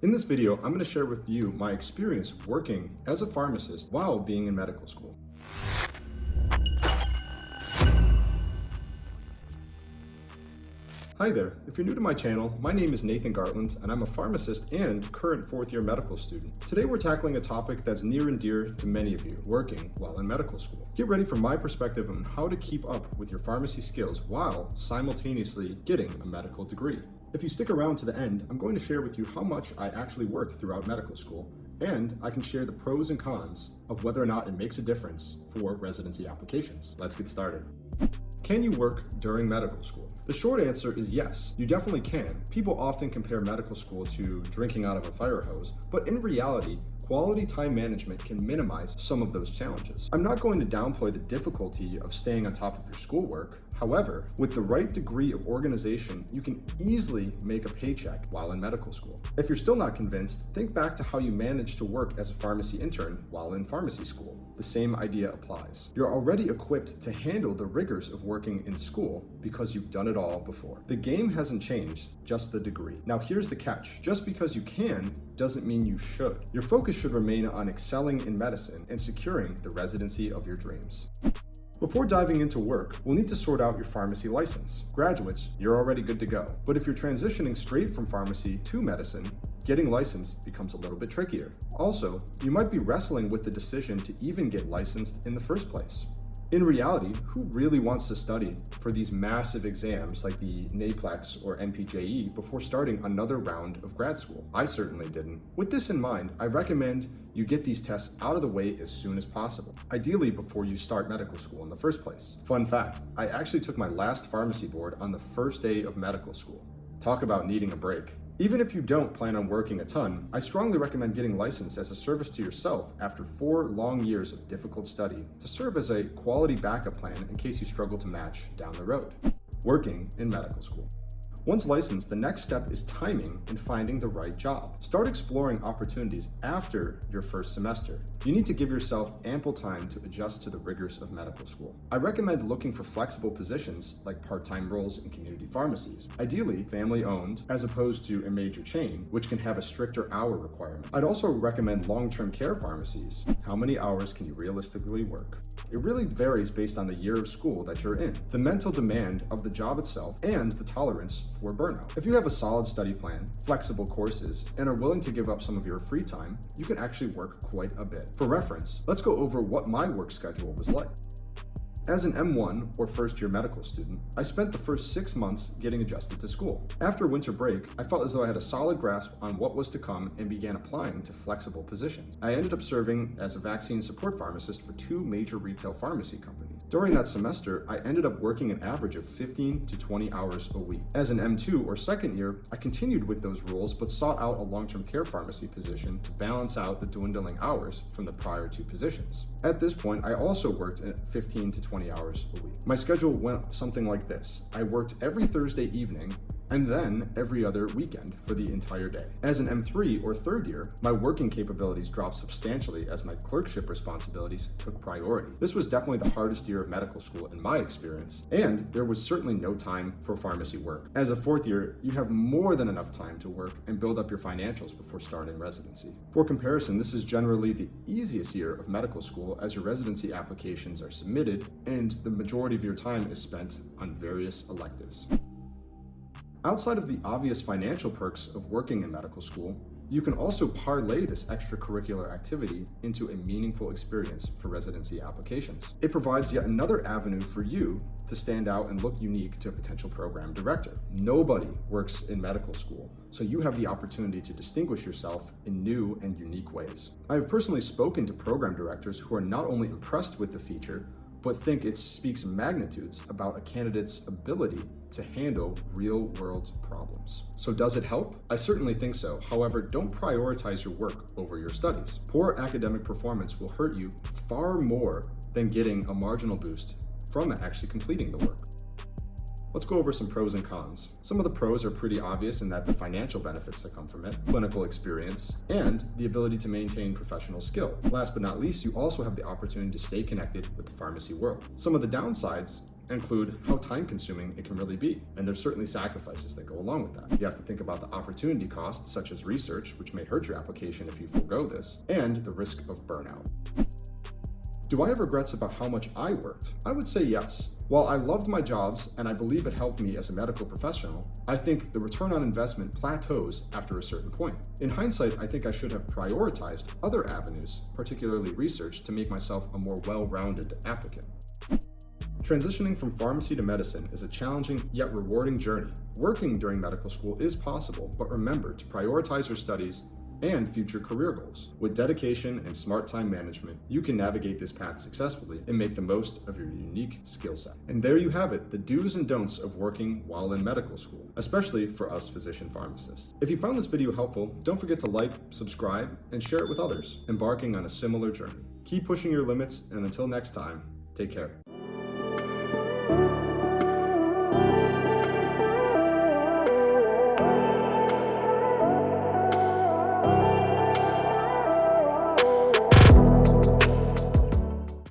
In this video, I'm going to share with you my experience working as a pharmacist while being in medical school. Hi there, if you're new to my channel, my name is Nathan Gartland and I'm a pharmacist and current fourth-year medical student. Today we're tackling a topic that's near and dear to many of you, working while in medical school. Get ready for my perspective on how to keep up with your pharmacy skills while simultaneously getting a medical degree. If you stick around to the end, I'm going to share with you how much I actually worked throughout medical school, and I can share the pros and cons of whether or not it makes a difference for residency applications. Let's get started. Can you work during medical school? The short answer is yes, you definitely can. People often compare medical school to drinking out of a fire hose, but in reality, quality time management can minimize some of those challenges. I'm not going to downplay the difficulty of staying on top of your schoolwork. However, with the right degree of organization, you can easily make a paycheck while in medical school. If you're still not convinced, think back to how you managed to work as a pharmacy intern while in pharmacy school. The same idea applies. You're already equipped to handle the rigors of working in school because you've done it all before. The game hasn't changed, just the degree. Now here's the catch. Just because you can doesn't mean you should. Your focus should remain on excelling in medicine and securing the residency of your dreams. Before diving into work, we'll need to sort out your pharmacy license. Graduates, you're already good to go. But if you're transitioning straight from pharmacy to medicine, getting licensed becomes a little bit trickier. Also, you might be wrestling with the decision to even get licensed in the first place. In reality, who really wants to study for these massive exams like the NAPLEX or NPJE before starting another round of grad school? I certainly didn't. With this in mind, I recommend you get these tests out of the way as soon as possible, ideally before you start medical school in the first place. Fun fact, I actually took my last pharmacy board on the first day of medical school. Talk about needing a break. Even if you don't plan on working a ton, I strongly recommend getting licensed as a service to yourself after 4 long years of difficult study to serve as a quality backup plan in case you struggle to match down the road. Working in medical school. Once licensed, the next step is timing and finding the right job. Start exploring opportunities after your first semester. You need to give yourself ample time to adjust to the rigors of medical school. I recommend looking for flexible positions like part-time roles in community pharmacies, ideally family-owned as opposed to a major chain, which can have a stricter hour requirement. I'd also recommend long-term care pharmacies. How many hours can you realistically work? It really varies based on the year of school that you're in, the mental demand of the job itself, and the tolerance for burnout. If you have a solid study plan, flexible courses, and are willing to give up some of your free time, you can actually work quite a bit. For reference, let's go over what my work schedule was like. As an M1 or first-year medical student, I spent the first 6 months getting adjusted to school. After winter break, I felt as though I had a solid grasp on what was to come and began applying to flexible positions. I ended up serving as a vaccine support pharmacist for 2 major retail pharmacy companies. During that semester, I ended up working an average of 15 to 20 hours a week. As an M2 or second year, I continued with those roles but sought out a long-term care pharmacy position to balance out the dwindling hours from the prior 2 positions. At this point, I also worked at 15 to 20 hours a week. My schedule went something like this. I worked every Thursday evening and then every other weekend for the entire day. As an M3 or third year, my working capabilities dropped substantially as my clerkship responsibilities took priority. This was definitely the hardest year of medical school in my experience, and there was certainly no time for pharmacy work. As a fourth year, you have more than enough time to work and build up your financials before starting residency. For comparison, this is generally the easiest year of medical school as your residency applications are submitted and the majority of your time is spent on various electives. Outside of the obvious financial perks of working in medical school, you can also parlay this extracurricular activity into a meaningful experience for residency applications. It provides yet another avenue for you to stand out and look unique to a potential program director. Nobody works in medical school, so you have the opportunity to distinguish yourself in new and unique ways. I have personally spoken to program directors who are not only impressed with the feature, but think it speaks magnitudes about a candidate's ability to handle real-world problems. So does it help? I certainly think so. However, don't prioritize your work over your studies. Poor academic performance will hurt you far more than getting a marginal boost from actually completing the work. Let's go over some pros and cons. Some of the pros are pretty obvious in that the financial benefits that come from it, clinical experience, and the ability to maintain professional skill. Last but not least, you also have the opportunity to stay connected with the pharmacy world. Some of the downsides include how time-consuming it can really be. And there's certainly sacrifices that go along with that. You have to think about the opportunity costs, such as research, which may hurt your application if you forego this, and the risk of burnout. Do I have regrets about how much I worked? I would say yes. While I loved my jobs and I believe it helped me as a medical professional, I think the return on investment plateaus after a certain point. In hindsight, I think I should have prioritized other avenues, particularly research, to make myself a more well-rounded applicant. Transitioning from pharmacy to medicine is a challenging yet rewarding journey. Working during medical school is possible, but remember to prioritize your studies and future career goals. With dedication and smart time management, you can navigate this path successfully and make the most of your unique skill set. And there you have it, the do's and don'ts of working while in medical school, especially for us physician pharmacists. If you found this video helpful, don't forget to like, subscribe, and share it with others embarking on a similar journey. Keep pushing your limits, and until next time, take care.